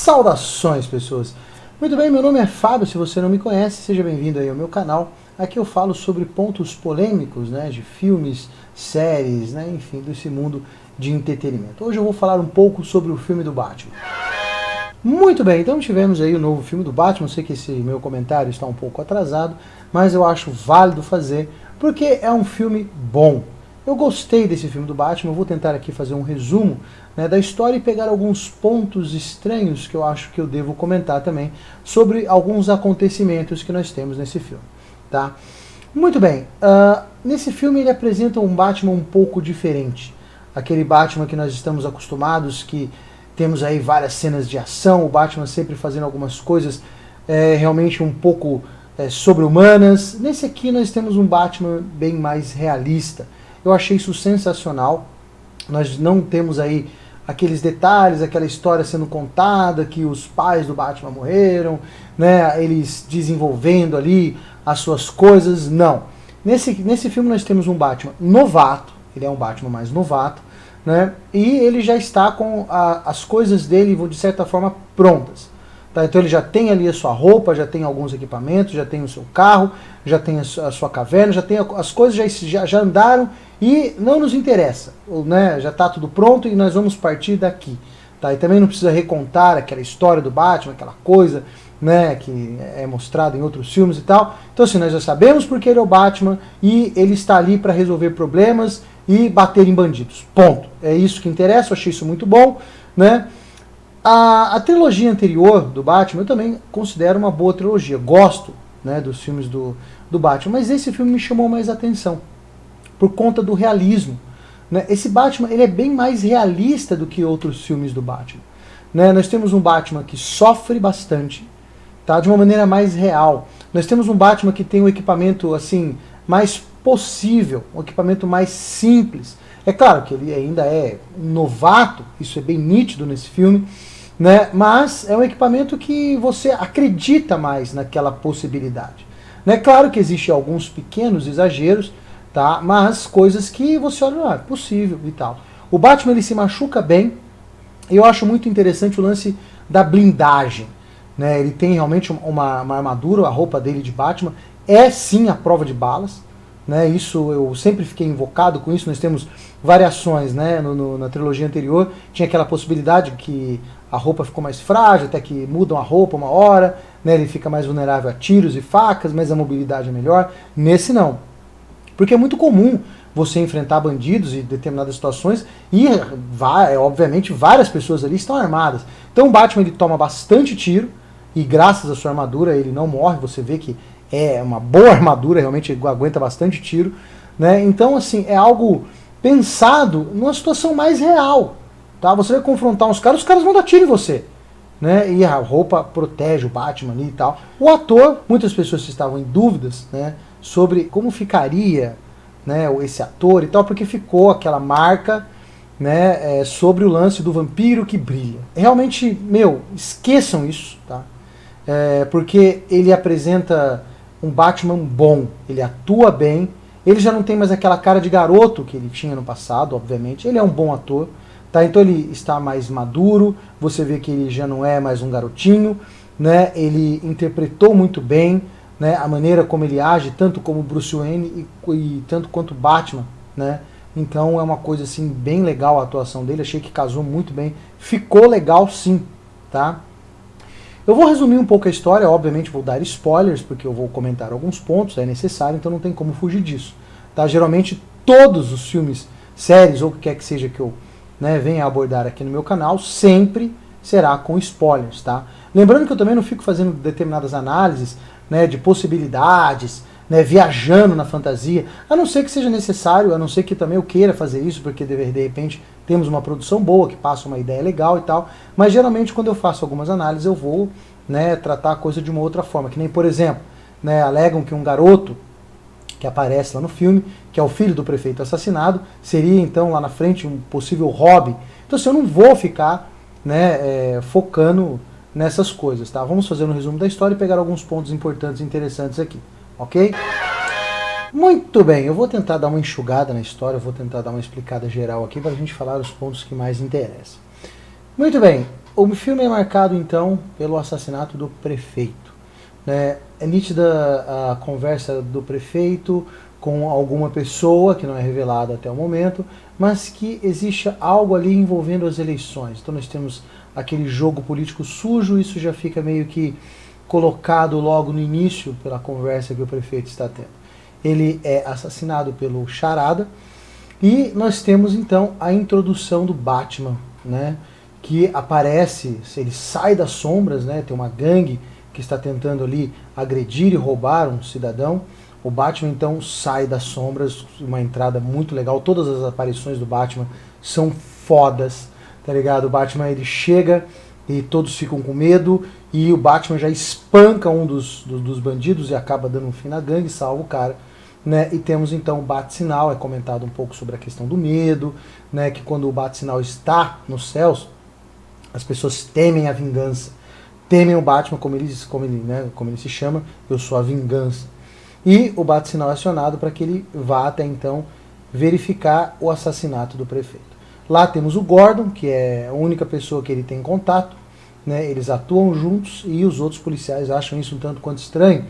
Saudações, pessoas! Muito bem, meu nome é Fábio, se você não me conhece, seja bem-vindo aí ao meu canal. Aqui eu falo sobre pontos polêmicos, né, de filmes, séries, né, enfim, desse mundo de entretenimento. Hoje eu vou falar um pouco sobre o filme do Batman. Muito bem, então tivemos aí o novo filme do Batman. Eu sei que esse meu comentário está um pouco atrasado, mas eu acho válido fazer, porque é um filme bom. Eu gostei desse filme do Batman, eu vou tentar aqui fazer um resumo, né, da história e pegar alguns pontos estranhos que eu acho que eu devo comentar também sobre alguns acontecimentos que nós temos nesse filme. Tá? Muito bem, nesse filme ele apresenta um Batman um pouco diferente. Aquele Batman que nós estamos acostumados, que temos aí várias cenas de ação, o Batman sempre fazendo algumas coisas realmente um pouco sobre-humanas. Nesse aqui nós temos um Batman bem mais realista. Eu achei isso sensacional. Nós não temos aí aqueles detalhes, aquela história sendo contada, que os pais do Batman morreram, né, eles desenvolvendo ali as suas coisas. Não. Nesse filme nós temos um Batman novato, ele é um Batman mais novato, né, e ele já está com as coisas dele, de certa forma, prontas. Tá? Então ele já tem ali a sua roupa, já tem alguns equipamentos, já tem o seu carro, já tem a sua caverna, já tem as coisas já andaram e não nos interessa, né? Já está tudo pronto e nós vamos partir daqui. Tá? E também não precisa recontar aquela história do Batman, aquela coisa, né, que é mostrada em outros filmes e tal. Então assim, nós já sabemos porque ele é o Batman e ele está ali para resolver problemas e bater em bandidos. Ponto. É isso que interessa, eu achei isso muito bom, né? A trilogia anterior do Batman eu também considero uma boa trilogia. Gosto, né, dos filmes do Batman, mas esse filme me chamou mais atenção por conta do realismo. Né? Esse Batman ele é bem mais realista do que outros filmes do Batman. Né? Nós temos um Batman que sofre bastante, tá, de uma maneira mais real. Nós temos um Batman que tem um equipamento assim mais possível, um equipamento mais simples. É claro que ele ainda é um novato, isso é bem nítido nesse filme, né? Mas é um equipamento que você acredita mais naquela possibilidade. É claro que existem alguns pequenos exageros, tá? Mas coisas que você olha, é possível e tal. O Batman ele se machuca bem, e eu acho muito interessante o lance da blindagem. Né? Ele tem realmente uma armadura, a roupa dele de Batman é sim a prova de balas. Né, isso eu sempre fiquei invocado com isso. Nós temos variações, né, na trilogia anterior, tinha aquela possibilidade que a roupa ficou mais frágil, até que mudam a roupa uma hora, né, ele fica mais vulnerável a tiros e facas, mas a mobilidade é melhor. Nesse não, porque é muito comum você enfrentar bandidos em determinadas situações e obviamente várias pessoas ali estão armadas. Então o Batman ele toma bastante tiro e graças à sua armadura ele não morre. Você vê que é uma boa armadura, realmente aguenta bastante tiro, né? Então, assim, é algo pensado numa situação mais real, tá? Você vai confrontar os caras vão dar tiro em você, né? E a roupa protege o Batman ali e tal. O ator, muitas pessoas estavam em dúvidas, né, sobre como ficaria, né, esse ator e tal, porque ficou aquela marca, né, sobre o lance do vampiro que brilha. Realmente, esqueçam isso, tá? Porque ele apresenta um Batman bom, ele atua bem, ele já não tem mais aquela cara de garoto que ele tinha no passado, obviamente, ele é um bom ator, tá? Então ele está mais maduro, você vê que ele já não é mais um garotinho, né? Ele interpretou muito bem, né, a maneira como ele age, tanto como Bruce Wayne e tanto quanto Batman, né? Então é uma coisa assim bem legal a atuação dele, achei que casou muito bem, ficou legal sim, tá? Eu vou resumir um pouco a história, obviamente vou dar spoilers, porque eu vou comentar alguns pontos, é necessário, então não tem como fugir disso. Tá? Geralmente todos os filmes, séries ou o que quer que seja que eu, né, venha abordar aqui no meu canal, sempre será com spoilers. Tá? Lembrando que eu também não fico fazendo determinadas análises, né, de possibilidades, né, viajando na fantasia, a não ser que seja necessário, a não ser que também eu queira fazer isso, porque de repente temos uma produção boa, que passa uma ideia legal e tal, mas geralmente quando eu faço algumas análises eu vou, né, tratar a coisa de uma outra forma, que nem, por exemplo, né, alegam que um garoto que aparece lá no filme, que é o filho do prefeito assassinado, seria então lá na frente um possível hobby. Então assim, eu não vou ficar, né, focando nessas coisas, tá? Vamos fazer um resumo da história e pegar alguns pontos importantes e interessantes aqui, ok? Muito bem, eu vou tentar dar uma enxugada na história, eu vou tentar dar uma explicada geral aqui para a gente falar os pontos que mais interessam. Muito bem, O filme é marcado então pelo assassinato do prefeito, né? É nítida a conversa do prefeito com alguma pessoa que não é revelada até o momento, mas que existe algo ali envolvendo as eleições. Então nós temos aquele jogo político sujo, isso já fica meio que colocado logo no início pela conversa que o prefeito está tendo. Ele é assassinado pelo Charada e nós temos então a introdução do Batman, né? Que aparece, ele sai das sombras, né? Tem uma gangue que está tentando ali agredir e roubar um cidadão. O Batman então sai das sombras, uma entrada muito legal. Todas as aparições do Batman são fodas, tá ligado? O Batman ele chega e todos ficam com medo e o Batman já espanca um dos bandidos e acaba dando um fim na gangue, salva o cara. Né? E temos então o bate-sinal, é comentado um pouco sobre a questão do medo, né? Que quando o bate-sinal está nos céus, as pessoas temem a vingança, temem o Batman, como ele se chama, eu sou a vingança. E o bate-sinal é acionado para que ele vá até então verificar o assassinato do prefeito. Lá temos o Gordon, que é a única pessoa que ele tem contato, né? Eles atuam juntos e os outros policiais acham isso um tanto quanto estranho.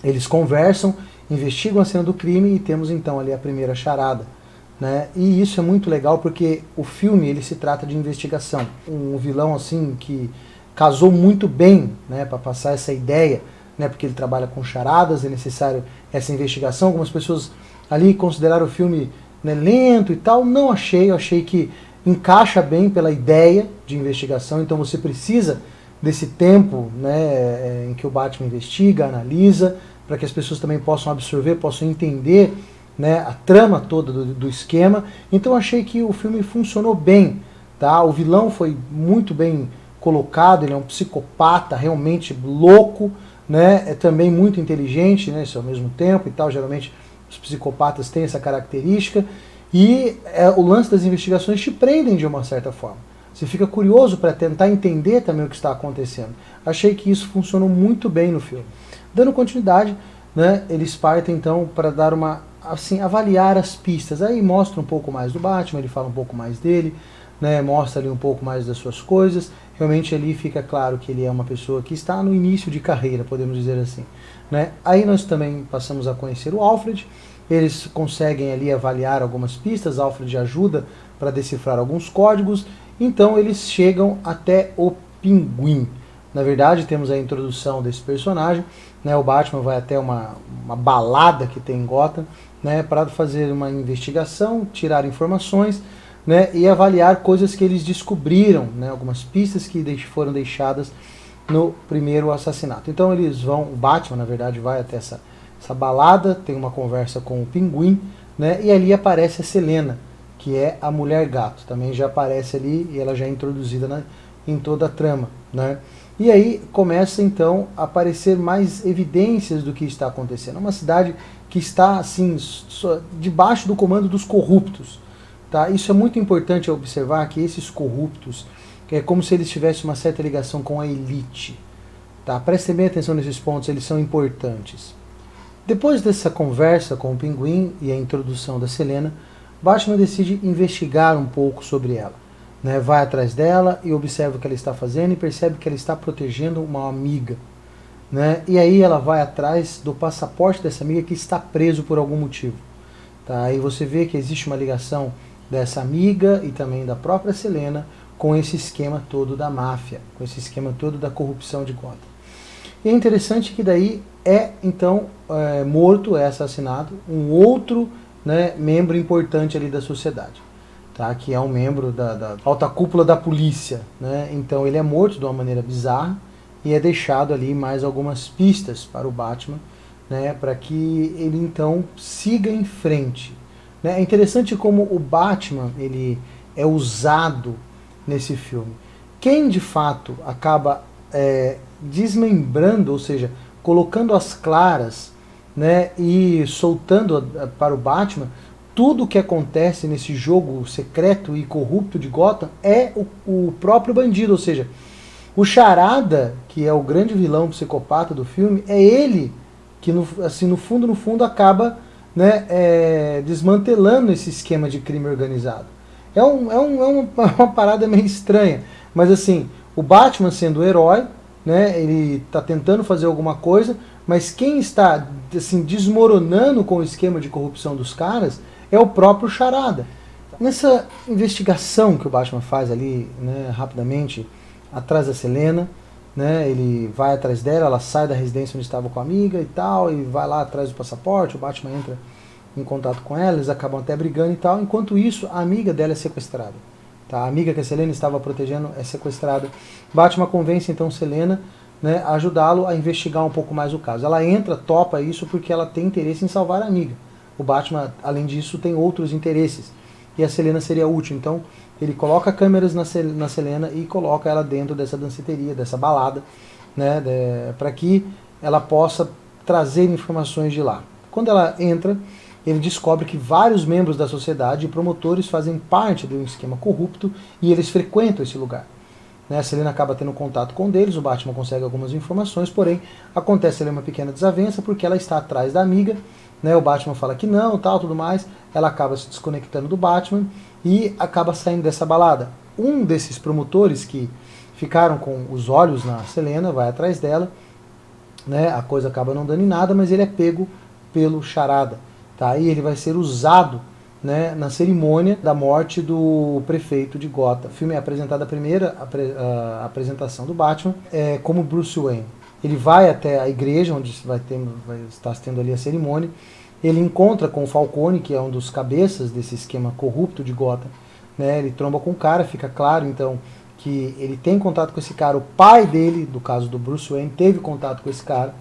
Eles conversam, investigam a cena do crime e temos então ali a primeira charada. Né? E isso é muito legal porque o filme ele se trata de investigação. Um vilão assim que casou muito bem, né, para passar essa ideia, né, porque ele trabalha com charadas, é necessário essa investigação. Algumas pessoas ali consideraram o filme, né, lento e tal. Não achei, eu achei que encaixa bem pela ideia de investigação. Então você precisa desse tempo, né, em que o Batman investiga, analisa, para que as pessoas também possam absorver, possam entender, né, a trama toda do esquema. Então eu achei que o filme funcionou bem, tá? O vilão foi muito bem colocado, ele é um psicopata realmente louco, né? É também muito inteligente, né, isso ao mesmo tempo e tal. Geralmente os psicopatas têm essa característica e o lance das investigações te prendem de uma certa forma. Você fica curioso para tentar entender também o que está acontecendo. Achei que isso funcionou muito bem no filme. Dando continuidade, né, eles partem então para dar uma, assim, avaliar as pistas. Aí mostra um pouco mais do Batman, ele fala um pouco mais dele, né, mostra ali um pouco mais das suas coisas. Realmente ali fica claro que ele é uma pessoa que está no início de carreira, podemos dizer assim. Né? Aí nós também passamos a conhecer o Alfred. Eles conseguem ali avaliar algumas pistas, Alfred ajuda para decifrar alguns códigos. Então eles chegam até o Pinguim. Na verdade, temos a introdução desse personagem, né? O Batman vai até uma balada que tem em Gotham, né, para fazer uma investigação, tirar informações, né, e avaliar coisas que eles descobriram, né, algumas pistas que foram deixadas no primeiro assassinato. Então eles vão, o Batman na verdade vai até essa balada, tem uma conversa com o Pinguim, né, e ali aparece a Selena, que é a Mulher Gato, também já aparece ali e ela já é introduzida em toda a trama, né? E aí começa então a aparecer mais evidências do que está acontecendo. É uma cidade que está assim debaixo do comando dos corruptos, tá? Isso é muito importante observar, que esses corruptos é como se eles tivessem uma certa ligação com a elite, tá? Prestem bem atenção nesses pontos, eles são importantes. Depois dessa conversa com o Pinguim e a introdução da Selena, Batman decide investigar um pouco sobre ela. Né, vai atrás dela e observa o que ela está fazendo e percebe que ela está protegendo uma amiga. Né, e aí ela vai atrás do passaporte dessa amiga que está preso por algum motivo. Tá, aí você vê que existe uma ligação dessa amiga e também da própria Selena com esse esquema todo da máfia, com esse esquema todo da corrupção de Gotham. E é interessante que daí então morto, assassinado um outro, né, membro importante ali da sociedade. Tá, que é um membro da alta cúpula da polícia, né? Então ele é morto de uma maneira bizarra e é deixado ali mais algumas pistas para o Batman, né? Para que ele então siga em frente. Né? É interessante como o Batman ele é usado nesse filme. Quem de fato acaba desmembrando, ou seja, colocando as claras, né, e soltando para o Batman tudo o que acontece nesse jogo secreto e corrupto de Gotham é o próprio bandido, ou seja, o Charada, que é o grande vilão psicopata do filme, é ele que no fundo acaba, né, desmantelando esse esquema de crime organizado. É uma parada meio estranha, Mas assim, o Batman sendo o herói, né, ele está tentando fazer alguma coisa, mas quem está assim, desmoronando com o esquema de corrupção dos caras é o próprio Charada. Nessa investigação que o Batman faz ali, né, rapidamente, atrás da Selena, né, ele vai atrás dela, ela sai da residência onde estava com a amiga e tal, e vai lá atrás do passaporte, o Batman entra em contato com ela, eles acabam até brigando e tal. Enquanto isso, a amiga dela é sequestrada. Tá? A amiga que a Selena estava protegendo é sequestrada. Batman convence então Selena, né, a ajudá-lo a investigar um pouco mais o caso. Ela entra, topa isso porque ela tem interesse em salvar a amiga. O Batman, além disso, tem outros interesses. E a Selena seria útil. Então, ele coloca câmeras na Selena e coloca ela dentro dessa danceteria, dessa balada, né, para que ela possa trazer informações de lá. Quando ela entra, ele descobre que vários membros da sociedade e promotores fazem parte de um esquema corrupto e eles frequentam esse lugar. A Selena acaba tendo contato com um deles, o Batman consegue algumas informações, porém acontece ali uma pequena desavença porque ela está atrás da amiga, né, o Batman fala que não, tal, tudo mais, ela acaba se desconectando do Batman e acaba saindo dessa balada. Um desses promotores que ficaram com os olhos na Selena vai atrás dela, né, a coisa acaba não dando em nada, mas ele é pego pelo Charada. Tá? E ele vai ser usado, né, na cerimônia da morte do prefeito de Gotham. O filme é apresentado a primeira apresentação do Batman como Bruce Wayne. Ele vai até a igreja onde vai estar tendo ali a cerimônia. Ele encontra com o Falcone, que é um dos cabeças desse esquema corrupto de Gotham. Né? Ele tromba com o cara, fica claro então que ele tem contato com esse cara. O pai dele, do caso do Bruce Wayne, teve contato com esse cara.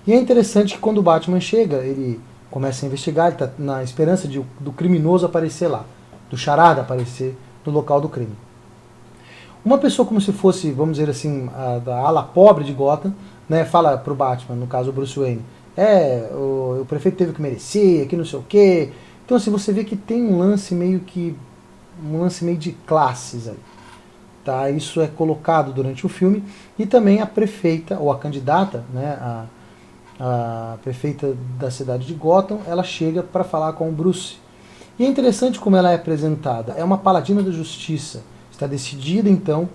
E é interessante que quando o Batman chega, ele começa a investigar, ele está na esperança do criminoso aparecer lá, do Charada aparecer no local do crime. Uma pessoa como se fosse, vamos dizer assim, da ala pobre de Gotham, né, fala pro Batman, no caso o Bruce Wayne, o prefeito teve que merecer, que não sei o quê. Então assim, você vê que tem um lance meio de classes ali. Tá? Isso é colocado durante o filme, e também a prefeita, ou a candidata, né, a prefeita da cidade de Gotham, ela chega para falar com o Bruce. E é interessante como ela é apresentada. É uma paladina da justiça. Está decidida, então,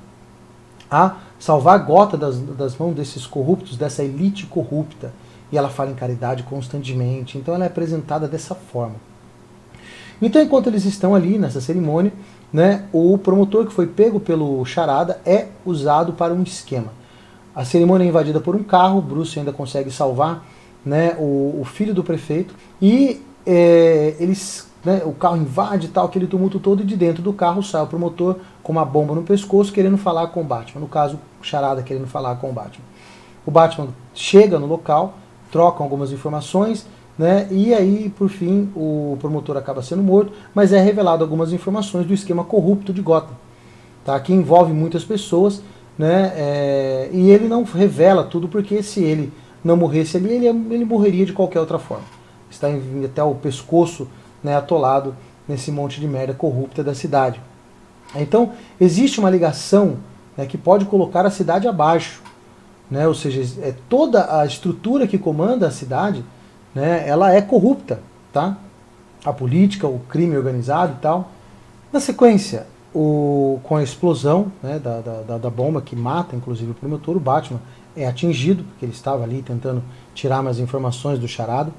a salvar Gotham das mãos desses corruptos, dessa elite corrupta. E ela fala em caridade constantemente. Então ela é apresentada dessa forma. Então, enquanto eles estão ali nessa cerimônia, né, o promotor que foi pego pelo Charada é usado para um esquema. A cerimônia é invadida por um carro, Bruce ainda consegue salvar, né, o filho do prefeito, e o carro invade, tal, aquele tumulto todo, e de dentro do carro sai o promotor com uma bomba no pescoço querendo falar com o Batman, no caso, o Charada querendo falar com o Batman. O Batman chega no local, troca algumas informações, né, e aí, por fim, o promotor acaba sendo morto, mas é revelado algumas informações do esquema corrupto de Gotham, tá, que envolve muitas pessoas, né, e ele não revela tudo porque se ele não morresse ali, ele morreria de qualquer outra forma. Está até o pescoço, né, atolado nesse monte de merda corrupta da cidade. Então, existe uma ligação, né, que pode colocar a cidade abaixo. Né, ou seja, toda a estrutura que comanda a cidade, né, ela é corrupta. Tá? A política, o crime organizado e tal. Na sequência, com a explosão, né, da bomba que mata inclusive o promotor, o Batman é atingido, porque ele estava ali tentando tirar mais informações do Charada,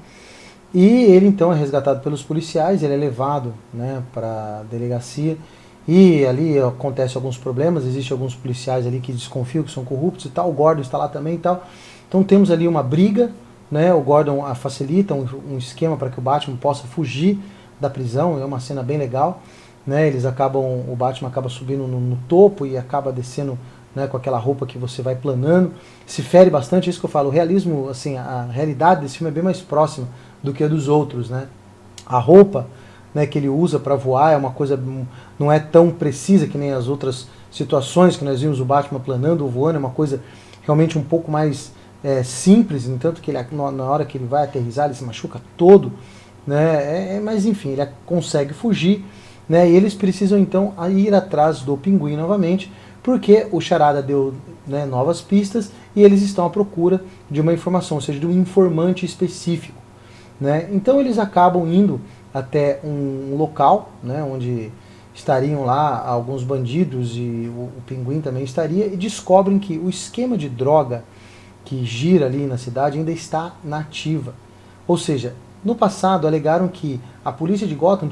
e ele então é resgatado pelos policiais, ele é levado, né, para a delegacia, e ali acontecem alguns problemas, existem alguns policiais ali que desconfiam que são corruptos e tal, o Gordon está lá também e tal, então temos ali uma briga, né, o Gordon facilita um esquema para que o Batman possa fugir da prisão, é uma cena bem legal. Né, o Batman acaba subindo no topo e acaba descendo, né, com aquela roupa que você vai planando, se fere bastante, é isso que eu falo, o realismo, assim, a realidade desse filme é bem mais próxima do que a dos outros, né? A roupa, né, que ele usa para voar é uma coisa, não é tão precisa que nem as outras situações que nós vimos o Batman planando ou voando, é uma coisa realmente um pouco mais simples, no tanto que ele, na hora que ele vai aterrissar ele se machuca todo, né, mas enfim, ele consegue fugir. Né, e eles precisam então ir atrás do Pinguim novamente, porque o Charada deu, né, novas pistas e eles estão à procura de uma informação, ou seja, de um informante específico. Né? Então eles acabam indo até um local, né, onde estariam lá alguns bandidos e o Pinguim também estaria, e descobrem que o esquema de droga que gira ali na cidade ainda está na ativa. Ou seja, no passado alegaram que a polícia de Gotham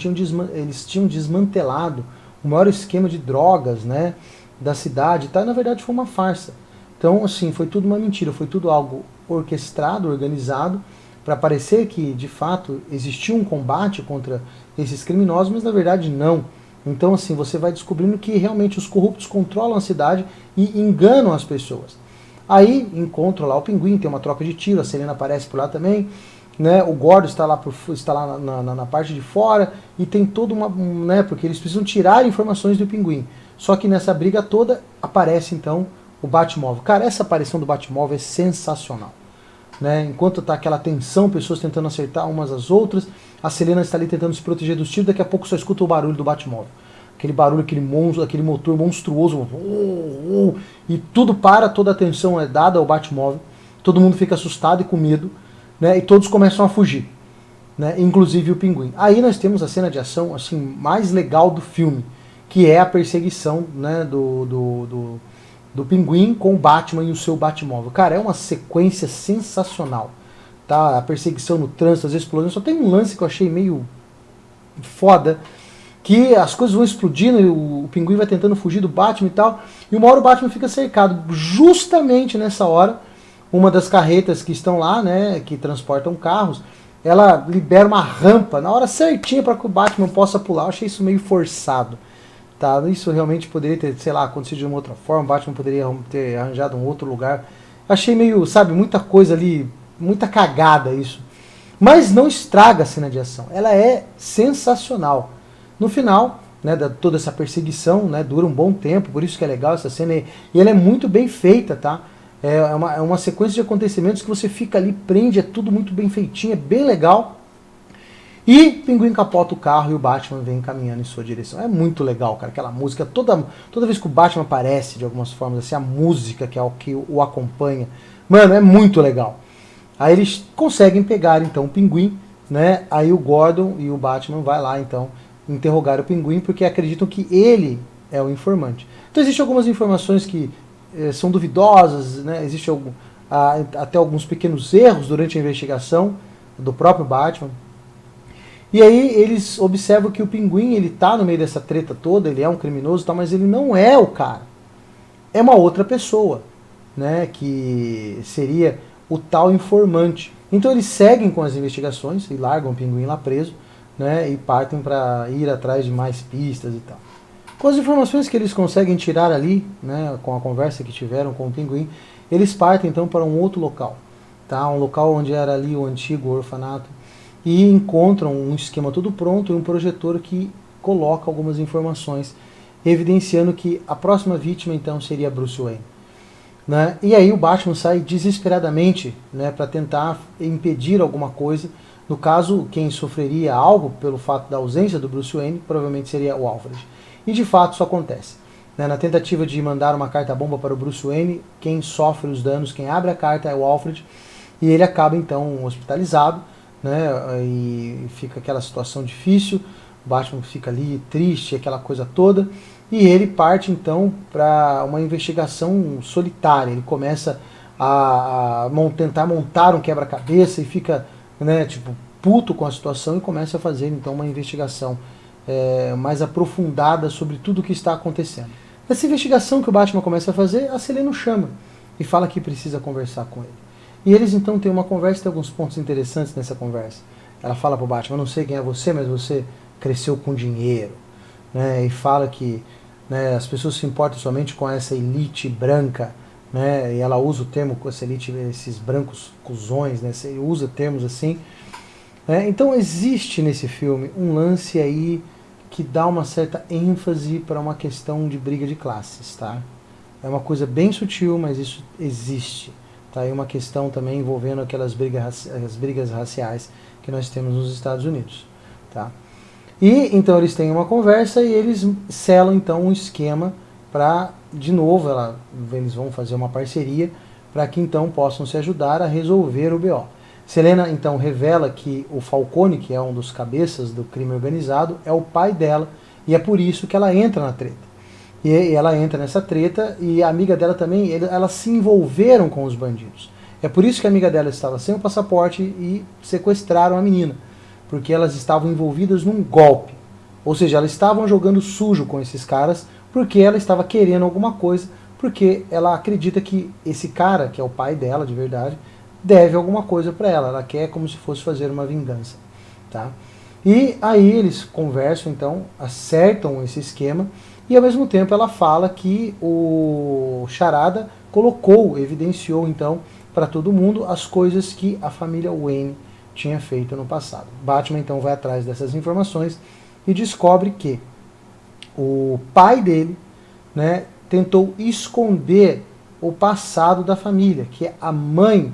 eles tinham desmantelado o maior esquema de drogas, né, da cidade, tá? Na verdade foi uma farsa. Então, assim, foi tudo uma mentira, foi tudo algo orquestrado, organizado, para parecer que, de fato, existia um combate contra esses criminosos, mas na verdade não. Então, assim, você vai descobrindo que realmente os corruptos controlam a cidade e enganam as pessoas. Aí encontram lá o Pinguim, tem uma troca de tiro, a Selena aparece por lá também, né? O Gordon está lá na parte de fora e tem toda uma, né? Porque eles precisam tirar informações do Pinguim. Só que nessa briga toda aparece então o Batmóvel. Cara, essa aparição do Batmóvel é sensacional. Né? Enquanto tá aquela tensão, pessoas tentando acertar umas às outras, a Selena está ali tentando se proteger dos tiros, daqui a pouco só escuta o barulho do Batmóvel. Aquele barulho, aquele motor monstruoso, e tudo para, toda a atenção é dada ao Batmóvel, todo mundo fica assustado e com medo, né? E todos começam a fugir, né? Inclusive o Pinguim. Aí nós temos a cena de ação assim mais legal do filme, que é a perseguição, né, do Pinguim com o Batman e o seu Batmóvel. Cara, é uma sequência sensacional. Tá? A perseguição no trânsito, as explosões. Só tem um lance que eu achei meio foda, que as coisas vão explodindo e o Pinguim vai tentando fugir do Batman e tal. E uma hora o Batman fica cercado. Justamente nessa hora, uma das carretas que estão lá, né, que transportam carros, ela libera uma rampa na hora certinha para que o Batman possa pular. Eu achei isso meio forçado. Tá, isso realmente poderia ter, sei lá, acontecido de uma outra forma, o Batman poderia ter arranjado um outro lugar. Achei meio, sabe, muita coisa ali, muita cagada isso. Mas não estraga a cena de ação, ela é sensacional. No final, né, toda essa perseguição, né, dura um bom tempo, por isso que é legal essa cena, e ela é muito bem feita, tá? É uma sequência de acontecimentos que você fica ali, prende, é tudo muito bem feitinho, é bem legal. E Pinguim capota o carro e o Batman vem caminhando em sua direção. É muito legal, cara, aquela música. Toda vez que o Batman aparece, de algumas formas, assim, a música que é o que o acompanha. Mano, é muito legal. Aí eles conseguem pegar, então, o Pinguim, né? Aí o Gordon e o Batman vai lá, então, interrogar o Pinguim, porque acreditam que ele é o informante. Então existem algumas informações que são duvidosas, né? Existem até alguns pequenos erros durante a investigação do próprio Batman. E aí eles observam que o Pinguim, ele tá no meio dessa treta toda, ele é um criminoso e tal, mas ele não é o cara. É uma outra pessoa, né, que seria o tal informante. Então eles seguem com as investigações e largam o Pinguim lá preso, né, e partem para ir atrás de mais pistas e tal. Com as informações que eles conseguem tirar ali, né, com a conversa que tiveram com o Pinguim, eles partem então para um outro local, tá? Um local onde era ali o antigo orfanato, e encontram um esquema todo pronto e um projetor que coloca algumas informações, evidenciando que a próxima vítima então seria Bruce Wayne. Né? E aí o Batman sai desesperadamente, né, para tentar impedir alguma coisa. No caso, quem sofreria algo pelo fato da ausência do Bruce Wayne provavelmente seria o Alfred. E de fato isso acontece. Né? Na tentativa de mandar uma carta-bomba para o Bruce Wayne, quem sofre os danos, quem abre a carta é o Alfred, e ele acaba então hospitalizado. Né, e fica aquela situação difícil, o Batman fica ali triste, aquela coisa toda, e ele parte então para uma investigação solitária. Ele começa a tentar montar um quebra-cabeça e fica, né, tipo, puto com a situação e começa a fazer então uma investigação mais aprofundada sobre tudo o que está acontecendo. Nessa investigação que o Batman começa a fazer, a Selena o chama e fala que precisa conversar com ele. E eles então têm uma conversa, tem alguns pontos interessantes nessa conversa. Ela fala pro Batman, eu não sei quem é você, mas você cresceu com dinheiro. Né? E fala que, né, as pessoas se importam somente com essa elite branca. Né? E ela usa o termo com essa elite, esses brancos cuzões, né? Você usa termos assim. Né? Então existe nesse filme um lance aí que dá uma certa ênfase para uma questão de briga de classes. Tá? É uma coisa bem sutil, mas isso existe. Tá aí uma questão também envolvendo aquelas brigas raciais que nós temos nos Estados Unidos. Tá? E então eles têm uma conversa e eles selam então um esquema para, de novo, eles vão fazer uma parceria para que então possam se ajudar a resolver o BO. Selena então revela que o Falcone, que é um dos cabeças do crime organizado, é o pai dela E é por isso que ela entra na treta. E ela entra nessa treta e a amiga dela também, elas se envolveram com os bandidos. É por isso que a amiga dela estava sem o passaporte e sequestraram a menina. Porque elas estavam envolvidas num golpe. Ou seja, elas estavam jogando sujo com esses caras porque ela estava querendo alguma coisa, porque ela acredita que esse cara, que é o pai dela de verdade, deve alguma coisa para ela. Ela quer como se fosse fazer uma vingança. Tá? E aí eles conversam, então, acertam esse esquema e ao mesmo tempo ela fala que o Charada evidenciou então para todo mundo as coisas que a família Wayne tinha feito no passado. Batman então vai atrás dessas informações e descobre que o pai dele, né, tentou esconder o passado da família, que é a mãe,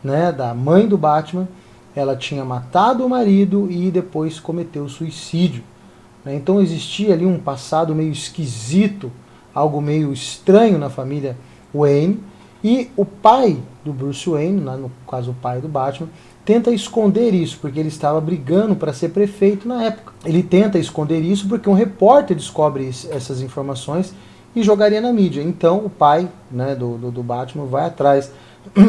né, da mãe do Batman, ela tinha matado o marido e depois cometeu suicídio. Então existia ali um passado meio esquisito, algo meio estranho na família Wayne, e o pai do Bruce Wayne, no caso o pai do Batman, tenta esconder isso, porque ele estava brigando para ser prefeito na época. Ele tenta esconder isso porque um repórter descobre essas informações e jogaria na mídia. Então o pai, né, do Batman vai atrás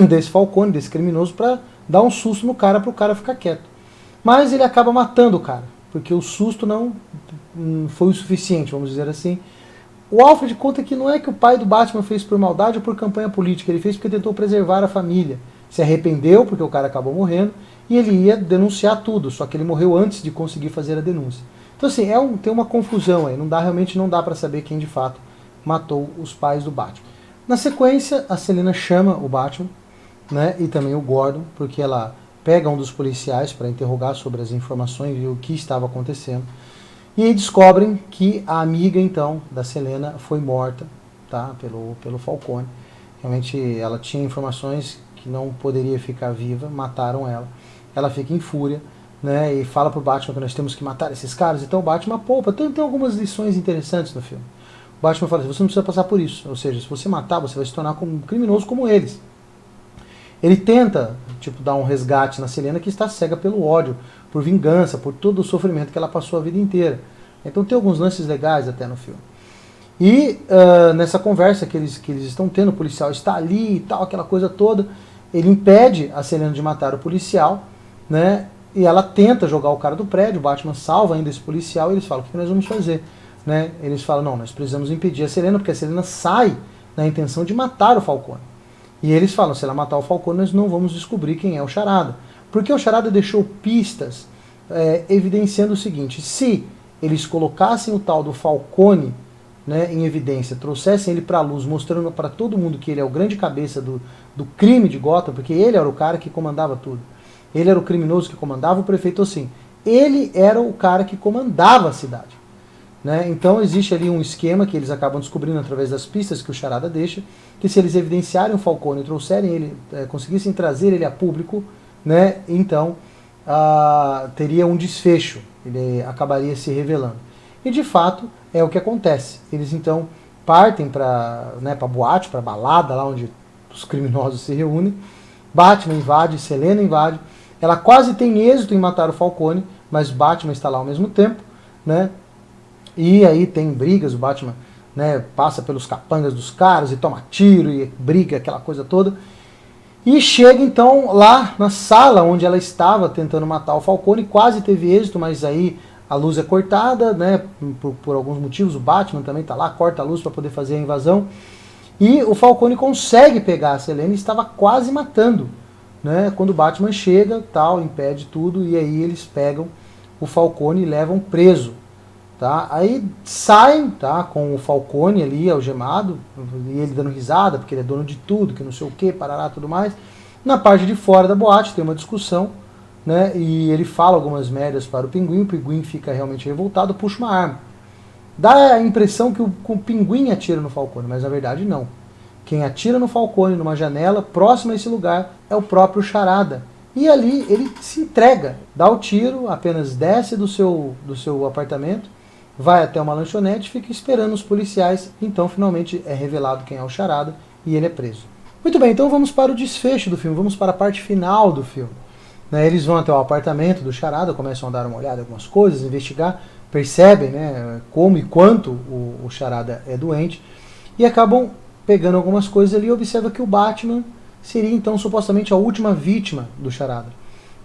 desse Falcone, desse criminoso, para dar um susto no cara, para o cara ficar quieto. Mas ele acaba matando o cara, porque o susto não foi o suficiente, vamos dizer assim. O Alfred conta que não é que o pai do Batman fez por maldade ou por campanha política, ele fez porque tentou preservar a família. Se arrependeu porque o cara acabou morrendo e ele ia denunciar tudo, só que ele morreu antes de conseguir fazer a denúncia. Então assim, tem uma confusão aí, realmente não dá para saber quem de fato matou os pais do Batman. Na sequência, a Selina chama o Batman, né, e também o Gordon, porque ela pega um dos policiais para interrogar sobre as informações e o que estava acontecendo. E aí descobrem que a amiga, então, da Selena foi morta, tá, pelo Falcone. Realmente ela tinha informações que não poderia ficar viva, mataram ela. Ela fica em fúria, né, e fala pro Batman que nós temos que matar esses caras. Então o Batman poupa. Tem algumas lições interessantes no filme. O Batman fala assim, você não precisa passar por isso. Ou seja, se você matar, você vai se tornar um criminoso como eles. Ele tenta, dar um resgate na Selena, que está cega pelo ódio, por vingança, por todo o sofrimento que ela passou a vida inteira. Então tem alguns lances legais até no filme. E nessa conversa que eles estão tendo, o policial está ali e tal, aquela coisa toda, ele impede a Selena de matar o policial, né? E ela tenta jogar o cara do prédio, o Batman salva ainda esse policial e eles falam, o que nós vamos fazer? Né? Eles falam, não, nós precisamos impedir a Selena, porque a Selena sai na intenção de matar o Falcone. E eles falam, se ela matar o Falcone, nós não vamos descobrir quem é o Charada. Porque o Charada deixou pistas evidenciando o seguinte, se eles colocassem o tal do Falcone, né, em evidência, trouxessem ele para a luz, mostrando para todo mundo que ele é o grande cabeça do crime de Gotham, porque ele era o cara que comandava tudo. Ele era o criminoso que comandava, o prefeito assim. Ele era o cara que comandava a cidade. Né? Então existe ali um esquema que eles acabam descobrindo através das pistas que o Charada deixa, que se eles evidenciarem o Falcone e trouxerem ele, conseguissem trazer ele a público, né, então teria um desfecho, ele acabaria se revelando. E de fato é o que acontece. Eles então partem para boate, para balada, lá onde os criminosos se reúnem. Batman invade, Selena invade. Ela quase tem êxito em matar o Falcone, mas Batman está lá ao mesmo tempo, né? E aí tem brigas, o Batman, né, passa pelos capangas dos caras e toma tiro e briga, aquela coisa toda. E chega então lá na sala onde ela estava tentando matar o Falcone, quase teve êxito, mas aí a luz é cortada, né, por alguns motivos, o Batman também está lá, corta a luz para poder fazer a invasão. E o Falcone consegue pegar a Selena e estava quase matando, né, quando o Batman chega, tal, impede tudo, e aí eles pegam o Falcone e levam preso. Tá? Aí saem, tá, com o Falcone ali algemado, e ele dando risada, porque ele é dono de tudo, que não sei o que, parará, tudo mais. Na parte de fora da boate tem uma discussão, né, e ele fala algumas merdas para o Pinguim fica realmente revoltado, puxa uma arma. Dá a impressão que o Pinguim atira no Falcone, mas na verdade não. Quem atira no Falcone numa janela próxima a esse lugar é o próprio Charada. E ali ele se entrega, dá o tiro, apenas desce do seu apartamento, vai até uma lanchonete, fica esperando os policiais, então finalmente é revelado quem é o Charada e ele é preso. Muito bem, então vamos para o desfecho do filme, vamos para a parte final do filme. Eles vão até o apartamento do Charada, começam a dar uma olhada em algumas coisas, investigar, percebem, né, como e quanto o Charada é doente, e acabam pegando algumas coisas ali e observa que o Batman seria então supostamente a última vítima do Charada.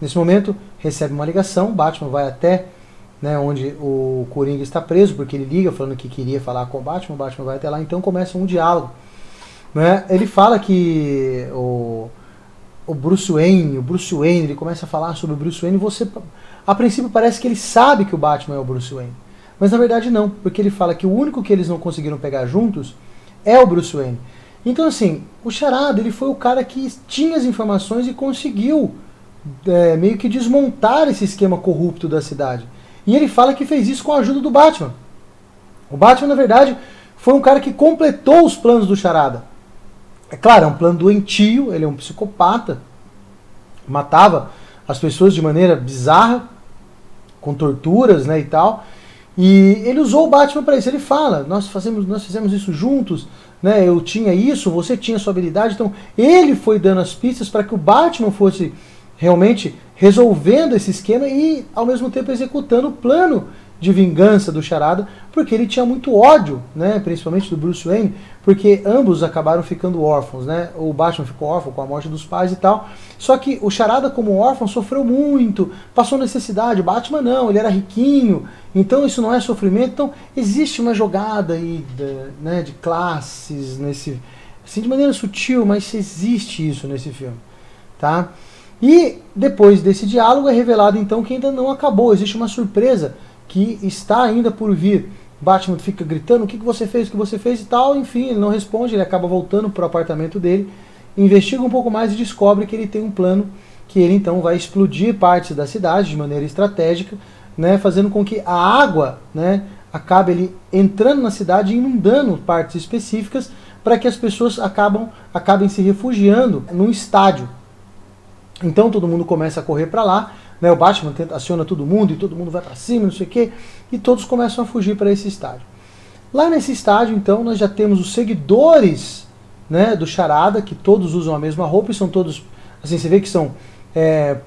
Nesse momento recebe uma ligação, o Batman vai até, né, onde o Coringa está preso, porque ele liga falando que queria falar com o Batman vai até lá, então começa um diálogo. Né? Ele fala que o Bruce Wayne, ele começa a falar sobre o Bruce Wayne, você, a princípio parece que ele sabe que o Batman é o Bruce Wayne, mas na verdade não, porque ele fala que o único que eles não conseguiram pegar juntos é o Bruce Wayne. Então assim, o Charada, ele foi o cara que tinha as informações e conseguiu meio que desmontar esse esquema corrupto da cidade. E ele fala que fez isso com a ajuda do Batman. O Batman, na verdade, foi um cara que completou os planos do Charada. É claro, é um plano doentio, ele é um psicopata, matava as pessoas de maneira bizarra, com torturas, né, e tal. E ele usou o Batman para isso. Ele fala, nós fizemos isso juntos, né, eu tinha isso, você tinha sua habilidade. Então ele foi dando as pistas para que o Batman fosse realmente resolvendo esse esquema e ao mesmo tempo executando o plano de vingança do Charada, porque ele tinha muito ódio, né, principalmente do Bruce Wayne, porque ambos acabaram ficando órfãos, né? O Batman ficou órfão com a morte dos pais e tal. Só que o Charada, como órfão, sofreu muito, passou necessidade. O Batman não, ele era riquinho, então isso não é sofrimento. Então existe uma jogada aí, né, de classes nesse, assim, de maneira sutil, mas existe isso nesse filme, tá? E depois desse diálogo é revelado então que ainda não acabou, existe uma surpresa que está ainda por vir. Batman fica gritando, o que você fez, o que você fez e tal, enfim, ele não responde, ele acaba voltando para o apartamento dele, investiga um pouco mais e descobre que ele tem um plano que ele então vai explodir partes da cidade de maneira estratégica, né, fazendo com que a água, né, acabe ele entrando na cidade e inundando partes específicas para que as pessoas acabem se refugiando num estádio. Então todo mundo começa a correr para lá, né, o Batman aciona todo mundo e todo mundo vai para cima, não sei o quê, e todos começam a fugir para esse estádio. Lá nesse estádio, então, nós já temos os seguidores, né, do Charada, que todos usam a mesma roupa e são todos, assim, você vê que são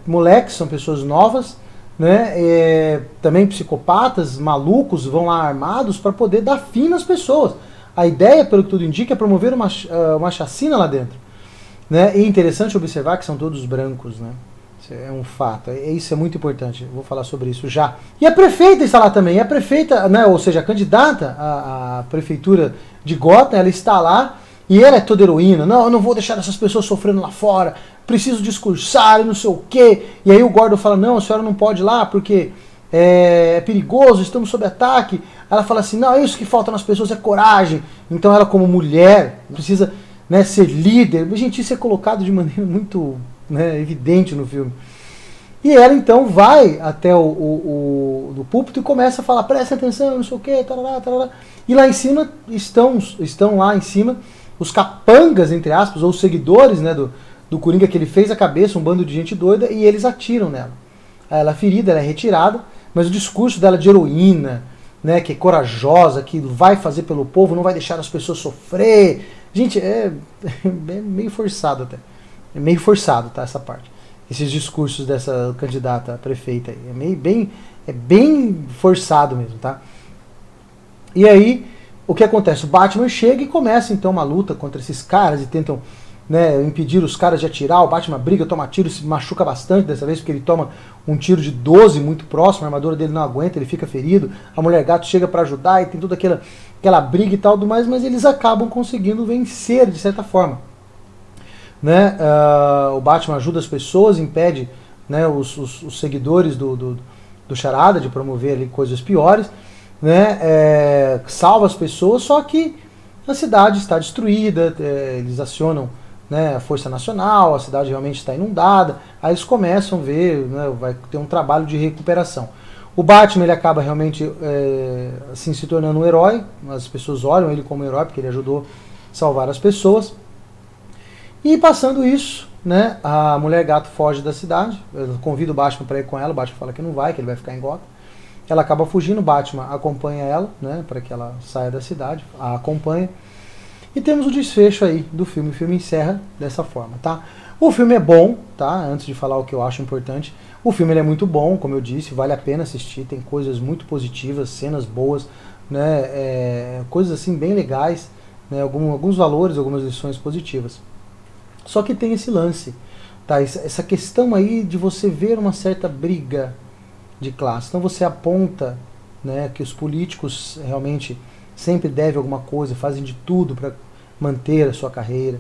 moleques, são pessoas novas, né, também psicopatas, malucos, vão lá armados para poder dar fim nas pessoas. A ideia, pelo que tudo indica, é promover uma chacina lá dentro. Né? E é interessante observar que são todos brancos, né? Isso é um fato, isso é muito importante, eu vou falar sobre isso já. E a prefeita está lá também, a prefeita, né, ou seja, a candidata à prefeitura de Gotham, ela está lá e ela é toda heroína. Não, eu não vou deixar essas pessoas sofrendo lá fora, preciso discursar e não sei o quê. E aí o Gordon fala, não, a senhora não pode ir lá porque é perigoso, estamos sob ataque. Ela fala assim, não, isso que falta nas pessoas é coragem. Então ela, como mulher, precisa, né, ser líder. Gente, isso é colocado de maneira muito, né, evidente no filme. E ela então vai até o púlpito e começa a falar, presta atenção, não sei o que, tarará, tarará. E lá em cima estão lá em cima os capangas, entre aspas, ou os seguidores, né, do Coringa, que ele fez a cabeça, um bando de gente doida, e eles atiram nela. Ela é ferida, ela é retirada, mas o discurso dela de heroína, né, que é corajosa, que vai fazer pelo povo, não vai deixar as pessoas sofrer. Gente, é meio forçado até. É meio forçado, tá, essa parte. Esses discursos dessa candidata a prefeita aí. É bem forçado mesmo, tá? E aí, o que acontece? O Batman chega e começa então uma luta contra esses caras e tentam, né, impedir os caras de atirar. O Batman briga, toma tiro, se machuca bastante dessa vez, porque ele toma um tiro de 12 muito próximo, a armadura dele não aguenta, ele fica ferido. A Mulher Gato chega para ajudar e tem toda aquela briga e tal, mas eles acabam conseguindo vencer de certa forma. Né? O Batman ajuda as pessoas, impede, né, os seguidores do Charada de promover ali coisas piores, né? Salva as pessoas, só que a cidade está destruída, eles acionam, né, a Força Nacional, a cidade realmente está inundada, aí eles começam a ver, né, vai ter um trabalho de recuperação. O Batman, ele acaba realmente assim, se tornando um herói, as pessoas olham ele como um herói porque ele ajudou a salvar as pessoas. E passando isso, né, a Mulher Gato foge da cidade, convida o Batman para ir com ela, o Batman fala que não vai, que ele vai ficar em Gotham. Ela acaba fugindo, o Batman acompanha ela, né, para que ela saia da cidade, a acompanha. E temos o desfecho aí do filme. O filme encerra dessa forma, tá? O filme é bom, tá? Antes de falar o que eu acho importante, o filme ele é muito bom, como eu disse, vale a pena assistir, tem coisas muito positivas, cenas boas, né? Coisas assim bem legais, né? Alguns valores, algumas lições positivas. Só que tem esse lance, tá? Essa questão aí de você ver uma certa briga de classe. Então você aponta, né, que os políticos realmente sempre devem alguma coisa, fazem de tudo para manter a sua carreira.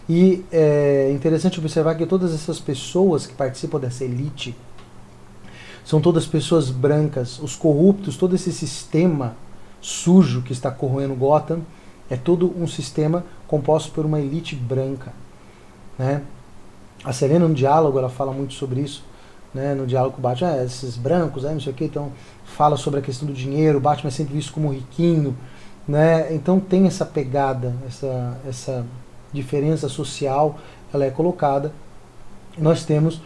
E é interessante observar que todas essas pessoas que participam dessa elite são todas pessoas brancas. Os corruptos, todo esse sistema sujo que está corroendo Gotham, é todo um sistema composto por uma elite branca, né? A Selena, no diálogo, ela fala muito sobre isso, né? No diálogo com o Batman, esses brancos, não sei o que, então fala sobre a questão do dinheiro, o Batman é sempre visto como riquinho, né? Então tem essa pegada, essa diferença social, ela é colocada. Nós temos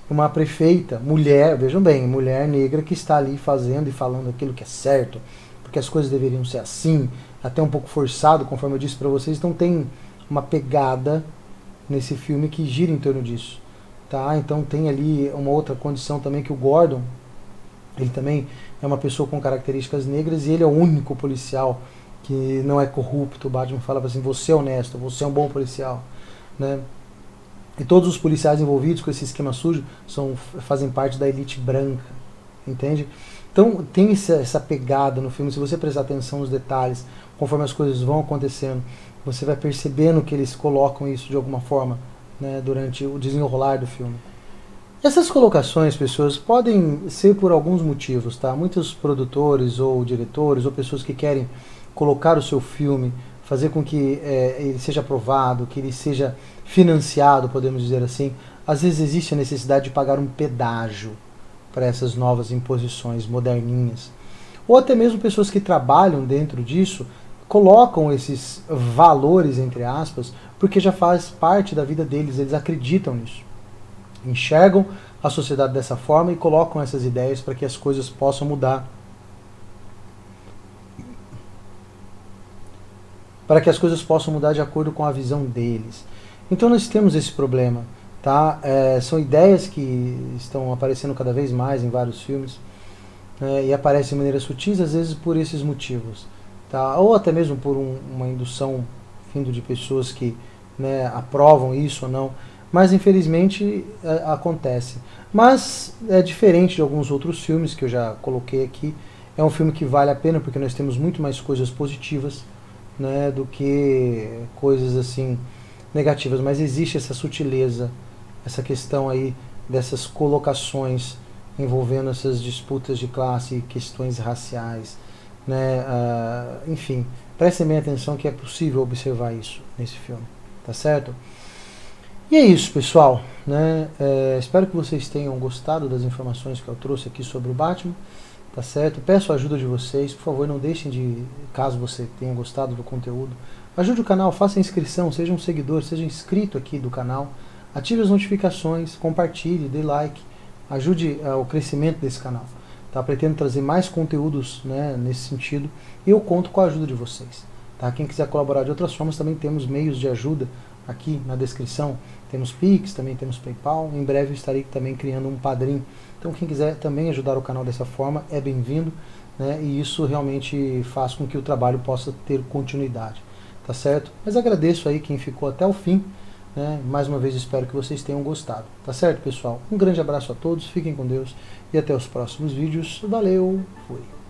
uma prefeita, mulher, vejam bem, mulher negra que está ali fazendo e falando aquilo que é certo, porque as coisas deveriam ser assim, até um pouco forçado, conforme eu disse para vocês. Então tem uma pegada nesse filme que gira em torno disso, tá? Então tem ali uma outra condição também, que o Gordon, ele também é uma pessoa com características negras e ele é o único policial que não é corrupto. O Batman fala assim: você é honesto, você é um bom policial, né? E todos os policiais envolvidos com esse esquema sujo fazem parte da elite branca, entende? Então tem essa pegada no filme. Se você prestar atenção nos detalhes, conforme as coisas vão acontecendo, você vai percebendo que eles colocam isso de alguma forma, né, durante o desenrolar do filme. Essas colocações, pessoas, podem ser por alguns motivos, tá? Muitos produtores ou diretores ou pessoas que querem colocar o seu filme, fazer com que ele seja aprovado, que ele seja financiado, podemos dizer assim. Às vezes existe a necessidade de pagar um pedágio para essas novas imposições moderninhas. Ou até mesmo pessoas que trabalham dentro disso colocam esses valores, entre aspas, porque já faz parte da vida deles, eles acreditam nisso. Enxergam a sociedade dessa forma e colocam essas ideias para que as coisas possam mudar. Para que as coisas possam mudar de acordo com a visão deles. Então nós temos esse problema, tá? São ideias que estão aparecendo cada vez mais em vários filmes, e aparecem de maneira sutis, às vezes por esses motivos, tá? Ou até mesmo por uma indução vindo de pessoas que, né, aprovam isso ou não, mas infelizmente acontece. Mas é diferente de alguns outros filmes que eu já coloquei aqui. É um filme que vale a pena porque nós temos muito mais coisas positivas, né, do que coisas assim negativas, mas existe essa sutileza, essa questão aí dessas colocações envolvendo essas disputas de classe, questões raciais, né? Enfim, prestem bem atenção que é possível observar isso nesse filme, tá certo? E é isso, pessoal, né? Espero que vocês tenham gostado das informações que eu trouxe aqui sobre o Batman, tá certo? Peço a ajuda de vocês, por favor, não deixem de, caso você tenha gostado do conteúdo, ajude o canal, faça a inscrição, seja um seguidor, seja inscrito aqui do canal, ative as notificações, compartilhe, dê like, ajude o crescimento desse canal. Tá? Pretendo trazer mais conteúdos, né, nesse sentido, e eu conto com a ajuda de vocês. Tá? Quem quiser colaborar de outras formas, também temos meios de ajuda aqui na descrição. Temos Pix, também temos PayPal. Em breve eu estarei também criando um Padrim. Então quem quiser também ajudar o canal dessa forma é bem-vindo, né? E isso realmente faz com que o trabalho possa ter continuidade, tá certo? Mas agradeço aí quem ficou até o fim, né? Mais uma vez espero que vocês tenham gostado, tá certo, pessoal? Um grande abraço a todos, fiquem com Deus e até os próximos vídeos. Valeu, fui!